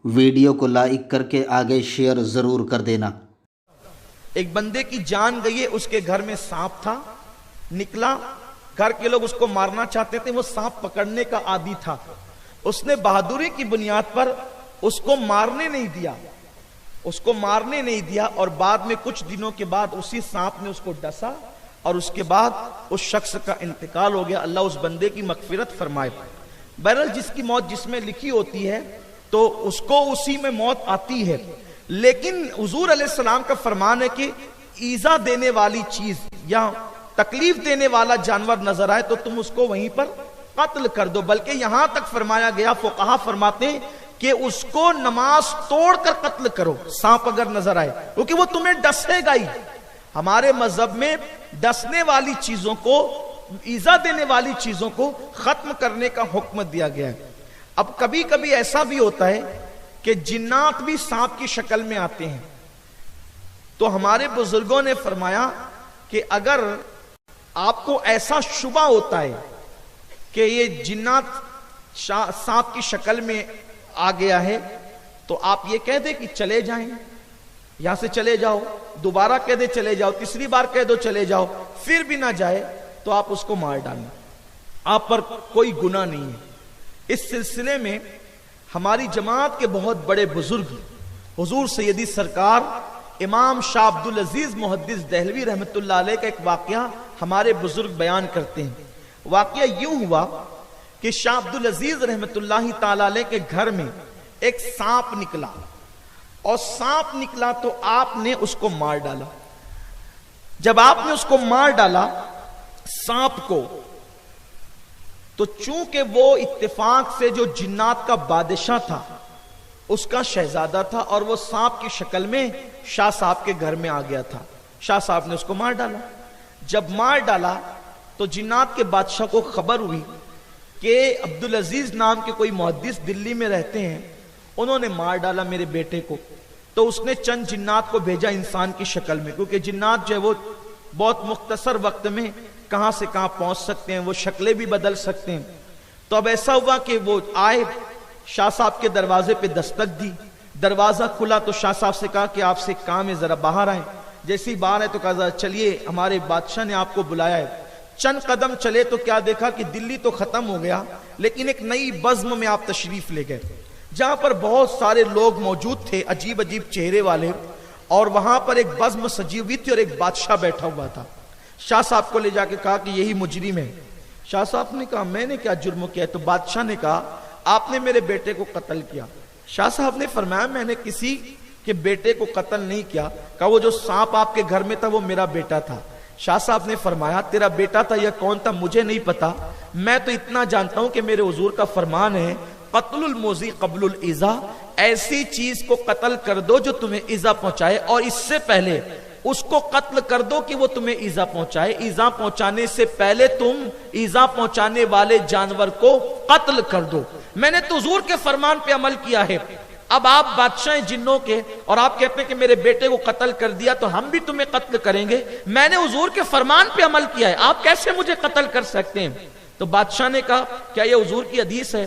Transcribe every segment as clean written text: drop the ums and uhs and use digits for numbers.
Video کو like کر کے آگے شیئر ضرور کر دینا۔ ایک بندے کی جان گئی ہے، اس کے گھر میں سانپ تھا، نکلا، گھر کے لوگ اس کو مارنا چاہتے تھے، وہ سانپ پکڑنے کا عادی تھا، اس نے بہادری کی بنیاد پر اس کو مارنے نہیں دیا، اور بعد میں کچھ دنوں کے بعد اسی سانپ نے اس کو ڈسا، اور اس کے بعد اس شخص کا انتقال ہو گیا۔ اللہ اس بندے کی مغفرت فرمائے۔ بہرحال جس کی موت جس میں لکھی ہوتی ہے تو اس کو اسی میں موت آتی ہے، لیکن حضور علیہ السلام کا فرمان ہے کہ ایذا دینے والی چیز یا تکلیف دینے والا جانور نظر آئے تو تم اس کو وہیں پر قتل کر دو، بلکہ یہاں تک فرمایا گیا، فقہا فرماتے ہیں کہ اس کو نماز توڑ کر قتل کرو، سانپ اگر نظر آئے، کیونکہ وہ تمہیں ڈسے گا ہی۔ ہمارے مذہب میں ڈسنے والی چیزوں کو، ایذا دینے والی چیزوں کو ختم کرنے کا حکم دیا گیا ہے۔ اب کبھی کبھی ایسا بھی ہوتا ہے کہ جنات بھی سانپ کی شکل میں آتے ہیں، تو ہمارے بزرگوں نے فرمایا کہ اگر آپ کو ایسا شبہ ہوتا ہے کہ یہ جنات سانپ کی شکل میں آ گیا ہے تو آپ یہ کہہ دیں کہ چلے جائیں، یہاں سے چلے جاؤ، دوبارہ کہہ دے چلے جاؤ، تیسری بار کہہ دو چلے جاؤ، پھر بھی نہ جائے تو آپ اس کو مار ڈالیں، آپ پر کوئی گناہ نہیں ہے۔ اس سلسلے میں ہماری جماعت کے بہت بڑے بزرگ حضور سیدی سرکار امام شاہ عبدالعزیز محدث دہلوی رحمۃ اللہ علیہ کا ایک واقعہ ہمارے بزرگ بیان کرتے ہیں۔ واقعہ یوں ہوا کہ شاہ عبدالعزیز رحمۃ اللہ تعالی علیہ کے گھر میں ایک سانپ نکلا، اور سانپ نکلا تو آپ نے اس کو مار ڈالا۔ جب آپ نے اس کو مار ڈالا سانپ کو، تو چونکہ وہ اتفاق سے جو جنات کا بادشاہ تھا اس کا شہزادہ تھا، اور وہ سانپ کی شکل میں شاہ صاحب کے گھر میں آ گیا تھا، شاہ صاحب نے اس کو مار ڈالا۔ جب مار ڈالا تو جنات کے بادشاہ کو خبر ہوئی کہ عبدالعزیز نام کے کوئی محدث دلی میں رہتے ہیں، انہوں نے مار ڈالا میرے بیٹے کو۔ تو اس نے چند جنات کو بھیجا انسان کی شکل میں، کیونکہ جنات جو ہے وہ بہت مختصر وقت میں کہاں سے کہاں پہنچ سکتے ہیں، وہ شکلیں بھی بدل سکتے ہیں۔ تو اب ایسا ہوا کہ وہ آئے، شاہ صاحب کے دروازے پہ دستک دی، دروازہ کھلا تو شاہ صاحب سے کہا کہ آپ سے کام ہے، ذرا باہر آئیں۔ جیسی باہر ہے تو کہا ذرا چلیے، ہمارے بادشاہ نے آپ کو بلایا ہے۔ چند قدم چلے تو کیا دیکھا کہ دلی تو ختم ہو گیا، لیکن ایک نئی بزم میں آپ تشریف لے گئے، جہاں پر بہت سارے لوگ موجود تھے، عجیب عجیب چہرے والے، اور وہاں پر ایک بزم سجی ہوئی تھی اور ایک بادشاہ بیٹھا ہوا تھا۔ شاہ صاحب کو لے جا کے کہا کہ یہی مجرم ہے۔ شاہ صاحب نے کہا میں نے کیا جرم کیا ہے؟ تو بادشاہ نے کہا آپ نے میرے بیٹے کو قتل کیا۔ شاہ صاحب نے فرمایا میں نے کسی کے بیٹے کو قتل نہیں کیا۔ کہا وہ جو سانپ آپ کے گھر میں تھا وہ میرا بیٹا تھا۔ شاہ صاحب نے فرمایا تیرا بیٹا تھا یا کون تھا مجھے نہیں پتا، میں تو اتنا جانتا ہوں کہ میرے حضور کا فرمان ہے قتل الموذی قبل الایذا، ایسی چیز کو قتل کر دو جو تمہیں ایذا پہنچائے، اور اس سے پہلے اس کو قتل کر دو کہ وہ تمہیں ایذا پہنچائے، ایذا پہنچانے سے پہلے تم ایذا پہنچانے والے جانور کو قتل کر دو۔ میں نے تو حضور کے فرمان پہ عمل کیا ہے۔ اب آپ بادشاہ جنوں کے اور آپ کہتے ہیں کہ میرے بیٹے کو قتل کر دیا تو ہم بھی تمہیں قتل کریں گے، میں نے حضور کے فرمان پہ عمل کیا ہے، آپ کیسے مجھے قتل کر سکتے ہیں؟ تو بادشاہ نے کہا کیا یہ حضور کی حدیث ہے؟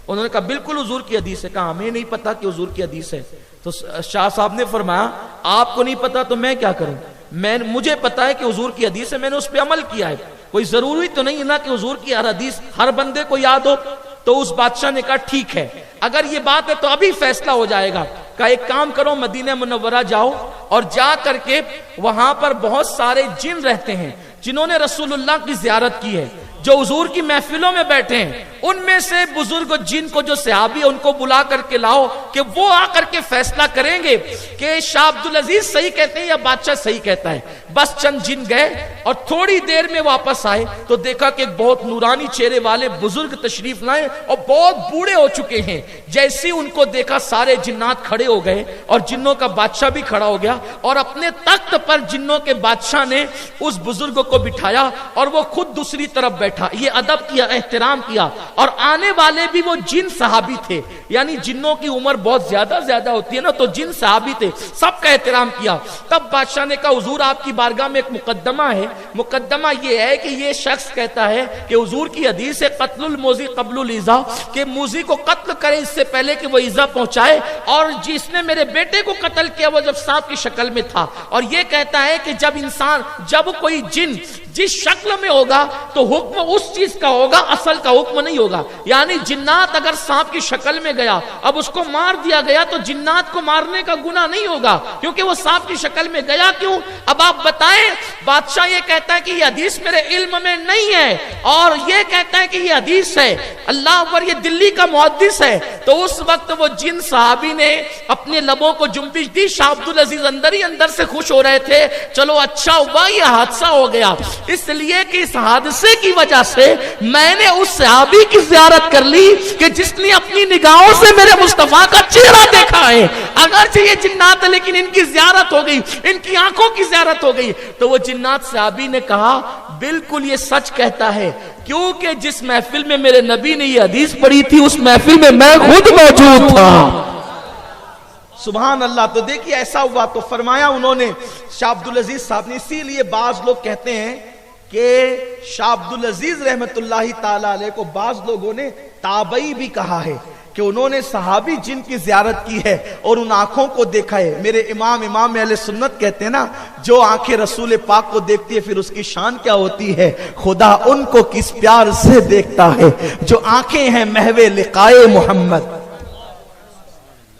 انہوں نے کہا بالکل حضور کی حدیث ہے۔ کہا ہمیں نہیں پتا کہ حضور کی حدیث ہے۔ تو شاہ صاحب نے فرمایا آپ کو نہیں پتا تو میں کیا کروں، مجھے پتا ہے کہ حضور کی حدیث ہے، میں نے اس پہ عمل کیا ہے، کوئی ضروری تو نہیں نا کہ حضور کی ہر حدیث ہر بندے کو یاد ہو۔ تو اس بادشاہ نے کہا ٹھیک ہے، اگر یہ بات ہے تو ابھی فیصلہ ہو جائے گا۔ کہا ایک کام کرو مدینہ منورہ جاؤ، اور جا کر کے وہاں پر بہت سارے جن رہتے ہیں جنہوں نے رسول اللہ کی زیارت کی ہے، جو حضور کی محفلوں میں بیٹھے ہیں، ان میں سے بزرگ جن کو جو صحابی ان کو بلا کر کے لاؤ کہ وہ آ کر کے فیصلہ کریں گے کہ شاہ عبدالعزیز صحیح کہتے ہیں یا بادشاہ صحیح کہتا ہے۔ بس چند جن گئے اور تھوڑی دیر میں واپس آئے تو دیکھا کہ ایک بہت نورانی چہرے والے بزرگ تشریف لائے اور بہت بوڑھے ہو چکے ہیں۔ جیسے ان کو دیکھا سارے جنات کھڑے ہو گئے اور جنوں کا بادشاہ بھی کھڑا ہو گیا، اور اپنے تخت پر جنوں کے بادشاہ نے اس بزرگ کو بٹھایا اور وہ خود دوسری طرف بیٹھا۔ یہ ادب کیا، احترام کیا، اور آنے والے بھی وہ جن صحابی تھے، یعنی جنوں کی عمر بہت زیادہ ہوتی ہے نا، تو جن صحابی تھے، سب کا احترام کیا۔ تب بادشاہ نے کہا حضور آپ کی بارگاہ میں ایک مقدمہ ہے، مقدمہ یہ ہے کہ یہ شخص کہتا ہے کہ حضور کی حدیث ہے قتل الموذی قبل الایذاء، کہ موذی کو قتل کرے اس سے پہلے کہ وہ ایذا پہنچائے، اور جس نے میرے بیٹے کو قتل کیا وہ جب سانپ کی شکل میں تھا، اور یہ کہتا ہے کہ جب کوئی جن جس شکل میں ہوگا تو حکم اس چیز کا ہوگا، اصل کا حکم نہیں ہوگا، یعنی جنات اگر سانپ کی شکل میں گیا اب اس کو مار دیا گیا تو جنات کو مارنے کا گناہ نہیں ہوگا کیونکہ وہ سانپ کی شکل میں گیا کیوں؟ اب آپ بتائیں، بادشاہ یہ کہتا ہے کہ یہ حدیث میرے علم میں نہیں ہے، اور یہ کہتا ہے کہ یہ حدیث ہے، اللہ اکبر، یہ دلی کا محدث ہے۔ تو اس وقت وہ جن صحابی نے اپنے لبوں کو جنبش دی، شاہ عبدالعزیز اندر ہی اندر سے خوش ہو رہے تھے، چلو اچھا ہوا یہ حادثہ ہو گیا، اس لیے کہ اس حادثے کی وجہ سے میں نے اس صحابی کی زیارت کر لی کہ جس نے اپنی نگاہوں سے میرے مصطفیٰ کا چہرہ دیکھا ہے، اگرچہ یہ جنات ہے لیکن ان کی زیارت ہو گئی، ان کی آنکھوں کی زیارت ہو گئی۔ تو وہ جنات صحابی نے کہا بالکل یہ سچ کہتا ہے، کیونکہ جس محفل میں میرے نبی نے یہ حدیث پڑھی تھی اس محفل میں میں خود موجود تھا۔ سبحان اللہ۔ تو دیکھیے ایسا ہوا، تو فرمایا انہوں نے شاہ عبدالعزیز صاحب نے، اسی لیے بعض لوگ کہتے ہیں کہ شاہ عبدالعزیز رحمت اللہ تعالی علیہ کو بعض لوگوں نے تابعی بھی کہا ہے کہ انہوں نے صحابی جن کی زیارت کی ہے اور ان آنکھوں کو دیکھا ہے۔ میرے امام اہل سنت کہتے ہیں نا، جو آنکھیں رسول پاک کو دیکھتی ہے پھر اس کی شان کیا ہوتی ہے، خدا ان کو کس پیار سے دیکھتا ہے جو آنکھیں ہیں محو لقائے محمد۔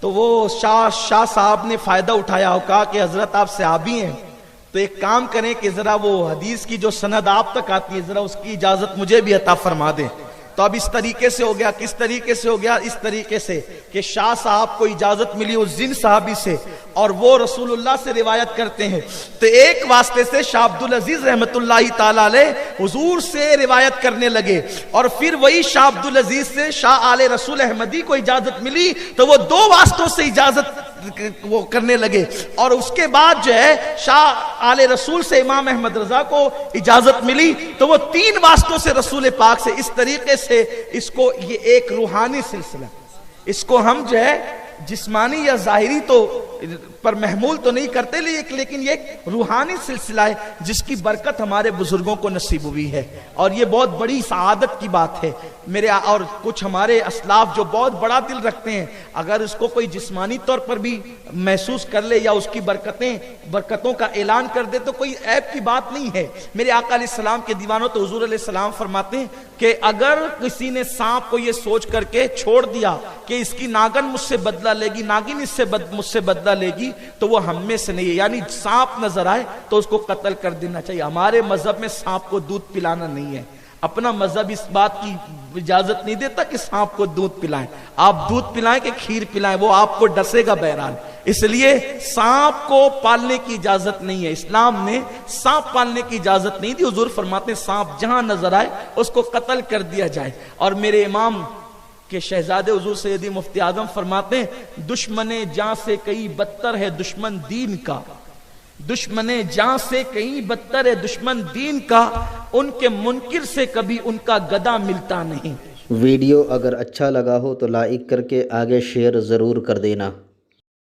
تو وہ شاہ صاحب نے فائدہ اٹھایا اور کہا کہ حضرت آپ صحابی ہیں تو ایک کام کریں کہ ذرا وہ حدیث کی جو سند آپ تک آتی ہے ذرا اس کی اجازت مجھے بھی عطا فرما دیں۔ تو اب اس طریقے سے ہو گیا، کس طریقے سے ہو گیا؟ اس طریقے سے کہ شاہ صاحب کو اجازت ملی اس جن صحابی سے اور وہ رسول اللہ سے روایت کرتے ہیں، تو ایک واسطے سے شاہ عبدالعزیز رحمت اللہ تعالی علیہ حضور سے روایت کرنے لگے، اور پھر وہی شاہ عبدالعزیز سے شاہ آل رسول احمدی کو اجازت ملی، تو وہ دو واسطوں سے اجازت وہ کرنے لگے، اور اس کے بعد جو ہے شاہ آل رسول سے امام احمد رضا کو اجازت ملی، تو وہ تین واسطوں سے رسول پاک سے، اس طریقے سے اس کو یہ ایک روحانی سلسلہ، اس کو ہم جو ہے جسمانی یا ظاہری تو پر محمول تو نہیں کرتے، لیکن یہ ایک روحانی سلسلہ ہے جس کی برکت ہمارے بزرگوں کو نصیب ہوئی ہے، اور یہ بہت بڑی سعادت کی بات ہے میرے، اور کچھ ہمارے اسلاف جو بہت بڑا دل رکھتے ہیں، اگر اس کو کوئی جسمانی طور پر بھی محسوس کر لے یا اس کی برکتوں کا اعلان کر دے تو کوئی عیب کی بات نہیں ہے۔ میرے آقا علیہ السلام کے دیوانوں تو حضور علیہ السلام فرماتے ہیں کہ اگر کسی نے سانپ کو یہ سوچ کر کے چھوڑ دیا کہ اس کی ناگن مجھ سے بدلہ لے گی، ناگن مجھ سے بدلہ لے گی، تو وہ ہم میں سے نہیں ہے، یعنی سانپ نظر آئے تو اس کو قتل کر دینا چاہیے۔ ہمارے مذہب میں سانپ کو دودھ پلانا نہیں ہے، اپنا مذہب اس بات کی اجازت نہیں دیتا کہ سانپ کو دودھ پلائیں، آپ دودھ پلائیں کہ کھیر پلائیں، وہ آپ کو ڈسے گا بہرحال، اس لیے سانپ کو پالنے کی اجازت نہیں ہے، اسلام نے سانپ پالنے کی اجازت نہیں دی۔ حضور فرماتے ہیں سانپ جہاں نظر آئے اس کو قتل کر دیا جائے، اور میرے امام کہ شہزادے حضور سیدی مفتی اعظم فرماتے ہیں دشمن جاں سے کئی بدتر ہے دشمن دین کا، دشمن جاں سے کئی بدتر ہے دشمن دین کا، ان کے منکر سے کبھی ان کا گدا ملتا نہیں۔ ویڈیو اگر اچھا لگا ہو تو لائک کر کے آگے شیئر ضرور کر دینا۔